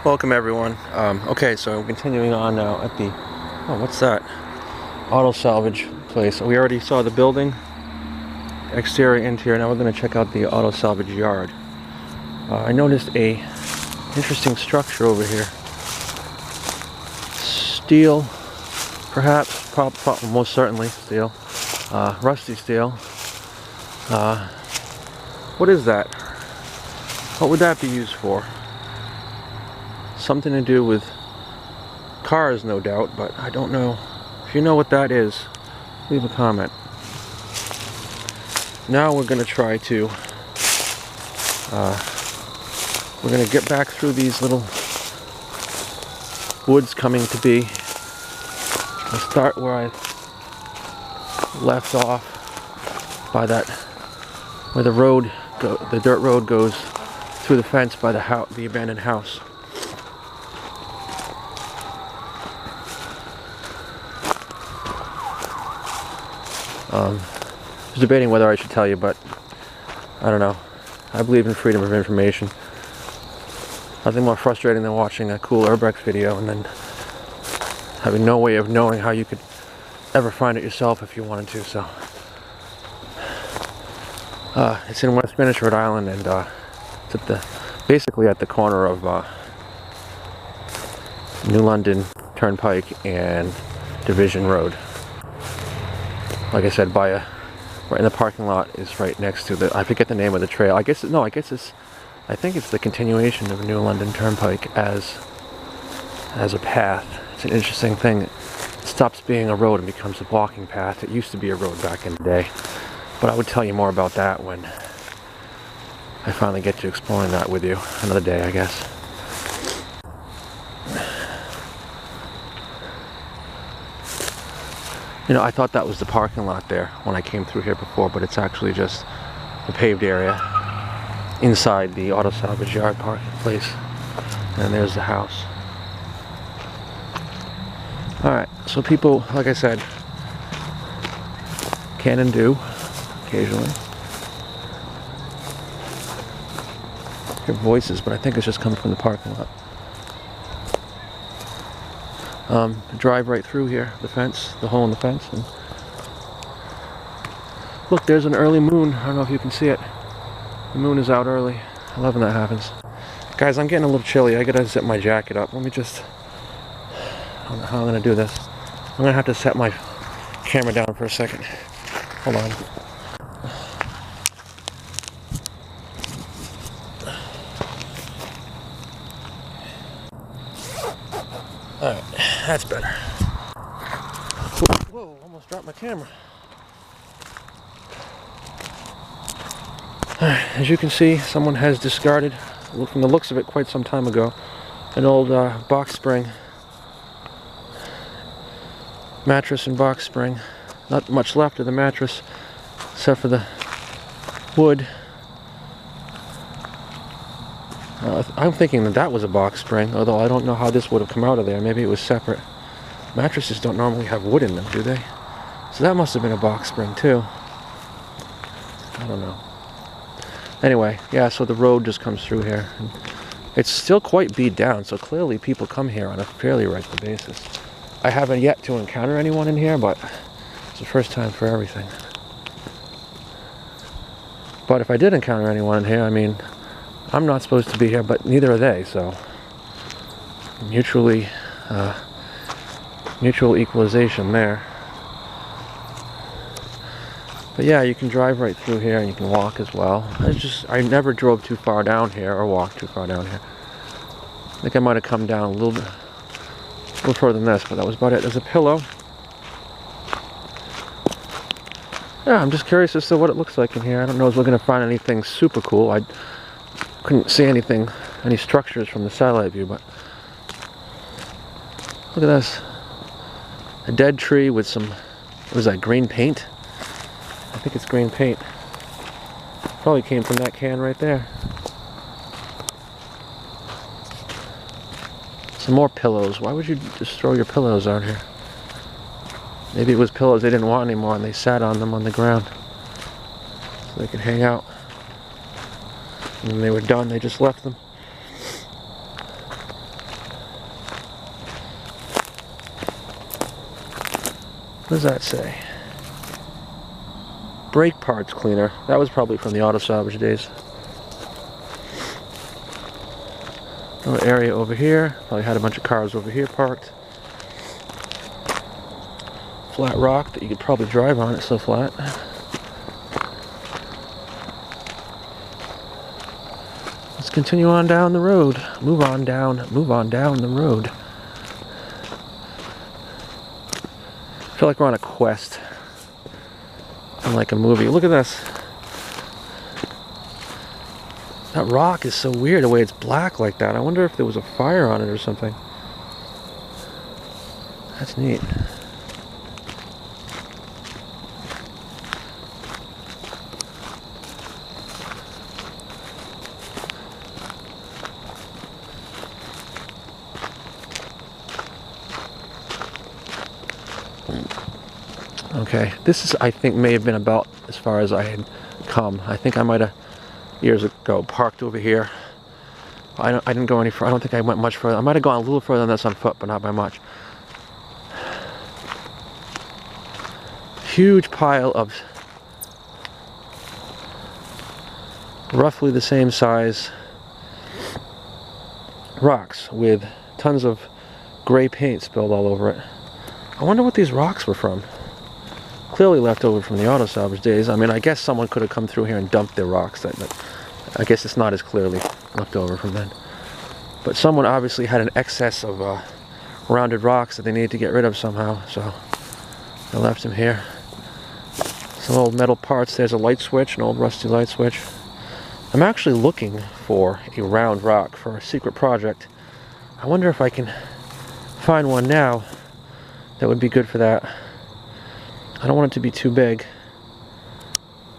Welcome everyone. Okay, so I'm continuing on now at the, oh, what's that? Auto salvage place. We already saw the building, exterior, interior. Now we're going to check out the auto salvage yard. I noticed a interesting structure over here. Steel, perhaps, most certainly steel. Rusty steel. What is that? What would that be used for? Something to do with cars, no doubt, but I don't know. If you know what that is, leave a comment. Now we're going to try to we're going to get back through these little woods coming to be. I'll start where I left off by that, where the road the dirt road goes through the fence by the abandoned house. I was debating whether I should tell you, but I don't know. I believe in freedom of information. Nothing more frustrating than watching a cool urbex video and then having no way of knowing how you could ever find it yourself if you wanted to. So it's in West Spanish, Rhode Island, and it's at basically at the corner of New London Turnpike and Division Road. Like I said, right in the parking lot is right next to I forget the name of the trail. I think it's the continuation of New London Turnpike as a path. It's an interesting thing. It stops being a road and becomes a walking path. It used to be a road back in the day. But I would tell you more about that when I finally get to exploring that with you another day, I guess. You know, I thought that was the parking lot there when I came through here before, but it's actually just the paved area inside the auto salvage yard parking place. And there's the house. Alright, so people, like I said, can and do occasionally hear voices, but I think it's just coming from the parking lot. Drive right through here, the fence, the hole in the fence, and look, there's an early moon. I don't know if you can see it. The moon is out early. I love when that happens. Guys, I'm getting a little chilly. I gotta zip my jacket up. Let me just, I don't know how I'm gonna do this. I'm gonna have to set my camera down for a second. Hold on. Alright, that's better. Whoa, almost dropped my camera. As you can see, someone has discarded, from the looks of it, quite some time ago, an old box spring. Mattress and box spring. Not much left of the mattress, except for the wood. I'm thinking that was a box spring, although I don't know how this would have come out of there. Maybe it was separate. Mattresses don't normally have wood in them, do they? So that must have been a box spring too. I don't know. Anyway, yeah, so the road just comes through here. And it's still quite beat down, so clearly people come here on a fairly regular basis. I haven't yet to encounter anyone in here, but it's the first time for everything. But if I did encounter anyone in here, I mean, I'm not supposed to be here, but neither are they, so mutual equalization there. But yeah, you can drive right through here and you can walk as well. I never drove too far down here or walked too far down here. I think I might have come down a little further than this, but that was about it. There's a pillow. Yeah, I'm just curious as to what it looks like in here. I don't know if we're going to find anything super cool. I couldn't see any structures from the satellite view, but look at this. A dead tree with some, what is that, green paint? I think it's green paint. Probably came from that can right there. Some more pillows. Why would you just throw your pillows out here? Maybe it was pillows they didn't want anymore and they sat on them on the ground so they could hang out. And when they were done, they just left them. What does that say? Brake parts cleaner. That was probably from the auto salvage days. Little area over here. Probably had a bunch of cars over here parked. Flat rock that you could probably drive on. It's so flat. Let's continue on down the road. Move on down the road. I feel like we're on a quest. In like a movie. Look at this. That rock is so weird the way it's black like that. I wonder if there was a fire on it or something. That's neat. Okay, this is, I think, may have been about as far as I had come. I think I might have, years ago, parked over here. I didn't go any further. I don't think I went much further. I might have gone a little further than this on foot, but not by much. Huge pile of roughly the same size rocks with tons of gray paint spilled all over it. I wonder what these rocks were from. Clearly left over from the auto salvage days. I mean, I guess someone could have come through here and dumped their rocks. I guess it's not as clearly left over from then. But someone obviously had an excess of rounded rocks that they needed to get rid of somehow, so I left them here. Some old metal parts. There's a light switch, an old rusty light switch. I'm actually looking for a round rock for a secret project. I wonder if I can find one now that would be good for that. I don't want it to be too big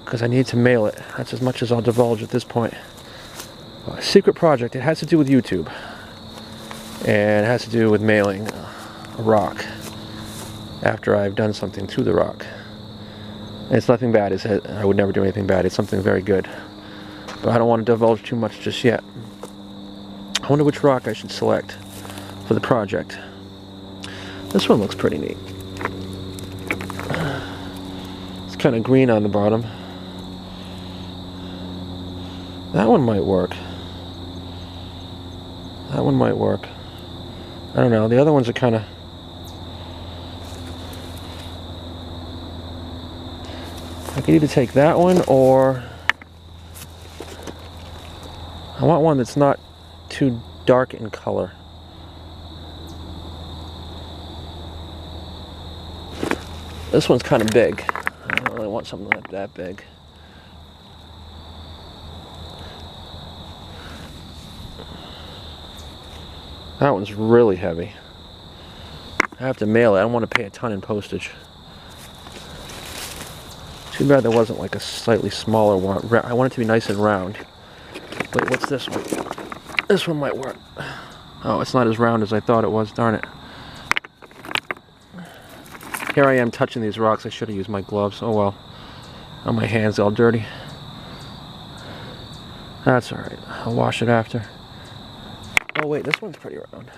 because I need to mail it. That's as much as I'll divulge at this point. A secret project. It has to do with YouTube, and it has to do with mailing a rock after I've done something to the rock. And it's nothing bad. I would never do anything bad. It's something very good, but I don't want to divulge too much just yet. I wonder which rock I should select for the project. This one looks pretty neat. It's kind of green on the bottom. That one might work. That one might work. I don't know. The other ones are kind of... I could either take that one, or I want one that's not too dark in color. This one's kind of big. I don't really want something like that big. That one's really heavy. I have to mail it. I don't want to pay a ton in postage. Too bad there wasn't like a slightly smaller one. I want it to be nice and round. Wait, what's this one? This one might work. Oh, it's not as round as I thought it was. Darn it. Here I am touching these rocks. I should have used my gloves. Oh well. Oh, my hands all dirty. That's alright. I'll wash it after. Oh wait, this one's pretty round.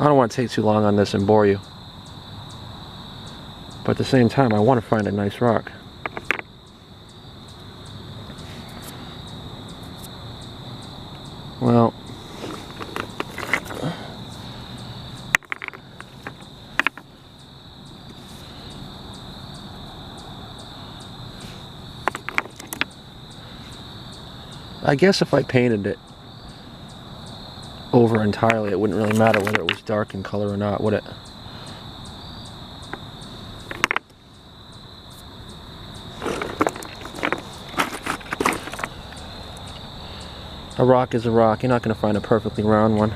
I don't want to take too long on this and bore you. But at the same time, I want to find a nice rock. Well, I guess if I painted it over entirely, it wouldn't really matter whether it was dark in color or not, would it? A rock is a rock. You're not going to find a perfectly round one.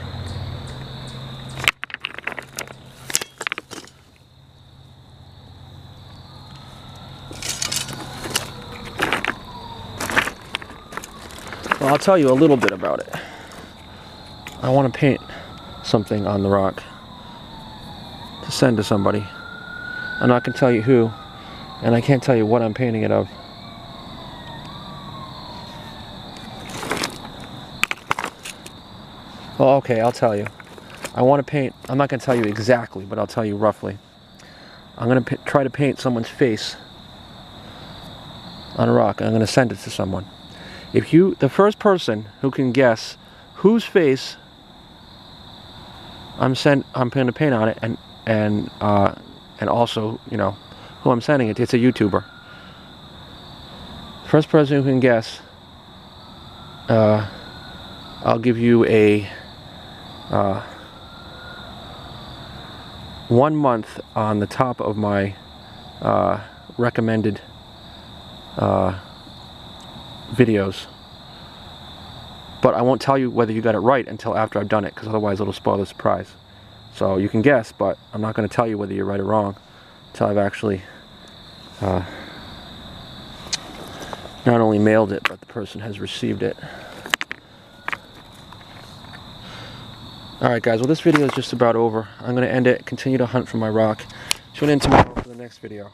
Well, I'll tell you a little bit about it. I want to paint something on the rock to send to somebody. I'm not going to tell you who, and I can't tell you what I'm painting it of. Well, okay, I'll tell you. I want to paint, I'm not going to tell you exactly, but I'll tell you roughly. I'm going to try to paint someone's face on a rock. I'm going to send it to someone. The first person who can guess whose face I'm going to paint on it, and also, you know, who I'm sending it to, it's a YouTuber. First person who can guess, I'll give you a 1 month on the top of my recommended videos. But I won't tell you whether you got it right until after I've done it, because otherwise it'll spoil the surprise. So you can guess, but I'm not going to tell you whether you're right or wrong until I've actually not only mailed it, but the person has received it. Alright guys, well this video is just about over. I'm going to end it, continue to hunt for my rock. Tune in tomorrow for the next video.